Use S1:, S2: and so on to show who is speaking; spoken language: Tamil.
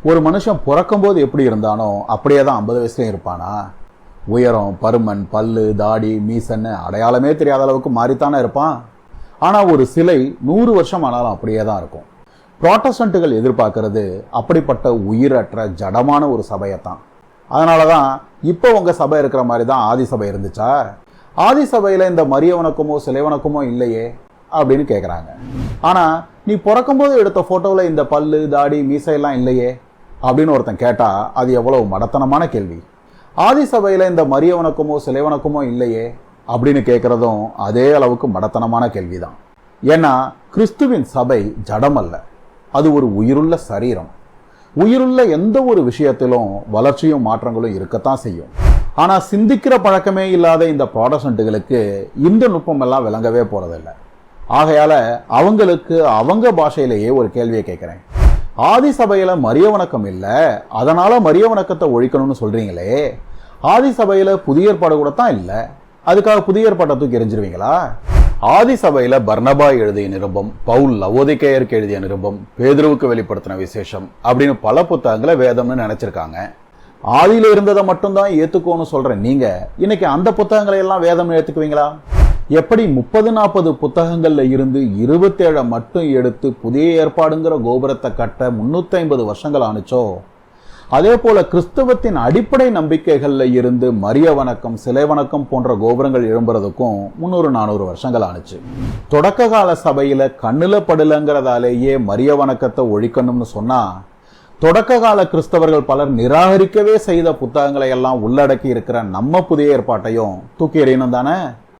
S1: ஒரு மனுஷன் பிறக்கும் போது எப்படி இருந்தானோ அப்படியே தான் 50 வயசுலயும் இருப்பானா? உயரம், பருமன், பல்லு, தாடி, மீசன்னு அடையாளமே தெரியாத அளவுக்கு மாறித்தானே இருப்பான். ஆனா ஒரு சிலை 100 வருஷம் ஆனாலும் அப்படியே தான் இருக்கும். புராட்டஸ்டன்ட்டுகள் எதிர்பார்க்கறது அப்படிப்பட்ட உயிரற்ற ஜடமான ஒரு சபையத்தான். அதனாலதான் இப்போ உங்க சபை இருக்கிற மாதிரி தான் ஆதி சபை இருந்துச்சா? ஆதி சபையில இந்த மரிய வணக்கமோ சிலை வணக்கமோ இல்லையே அப்படின்னு கேக்குறாங்க. ஆனா நீ பிறக்கும்போது எடுத்த போட்டோல இந்த பல்லு, தாடி, மீசையெல்லாம் இல்லையே அப்படின்னு ஒருத்தன் கேட்டா அது எவ்வளவு மடத்தனமான கேள்வி. ஆதி சபையில இந்த மரிய வணக்கமோ சிலை வணக்கமோ இல்லையே அப்படின்னு கேட்கறதும் அதே அளவுக்கு மடத்தனமான கேள்விதான். ஏன்னா கிறிஸ்துவின் சபை ஜடம் அல்ல, அது ஒரு உயிருள்ள சரீரம். உயிருள்ள எந்த ஒரு விஷயத்திலும் வளர்ச்சியும் மாற்றங்களும் இருக்கத்தான் செய்யும். ஆனா சிந்திக்கிற பழக்கமே இல்லாத இந்த புராட்டஸ்டன்ட்டுகளுக்கு இந்த நுட்பம் எல்லாம் விளங்கவே போறதில்லை. ஆகையால அவங்களுக்கு அவங்க பாஷையிலேயே ஒரு கேள்வியை கேட்கிறேன். ஆதி சபையில மரிய வணக்கம் இல்ல, அதனால மரிய வணக்கத்தை ஒழிக்கணும்னு சொல்றீங்களே, ஆதி சபையில புதிய ஏற்பாடு கூட தான் இல்ல, அதுக்காக புதிய ஏற்பாட்டை தூக்கி எறிஞ்சிருவீங்களா? ஆதி சபையில பர்னபா எழுதிய நிருபம், பவுல் லவோதிக்கேயருக்கு எழுதிய நிருபம், பேதுருவுக்கு வெளிப்படுத்தின விசேஷம் அப்படின்னு பல புத்தகங்களை வேதம்னு நினைச்சிருக்காங்க. ஆதியில இருந்ததை மட்டும்தான் ஏத்துக்கோன்னு சொல்ற நீங்க இன்னைக்கு அந்த புத்தகங்களை எல்லாம் வேதம் ஏத்துக்குவீங்களா? எப்படி 30-40 புத்தகங்கள்ல இருந்து 27 மட்டும் எடுத்து புதிய ஏற்பாடுங்கிற கோபுரத்தை கட்ட 350 வருஷங்கள் ஆனுச்சோ, அதே போல கிறிஸ்தவத்தின் அடிப்படை நம்பிக்கைகள்ல இருந்து மரிய வணக்கம், சிலை வணக்கம் போன்ற கோபுரங்கள் எழும்புறதுக்கும் 300-400 வருஷங்கள் ஆனுச்சு. தொடக்க கால சபையில கண்ணுல படலங்கிறதாலேயே மரிய வணக்கத்தை ஒழிக்கணும்னு சொன்னா, தொடக்க கால கிறிஸ்தவர்கள் பலர் நிராகரிக்கவே செய்த புத்தகங்களை எல்லாம் உள்ளடக்கி இருக்கிற நம்ம புதிய ஏற்பாட்டையும் தூக்கி எறியணும் தானே?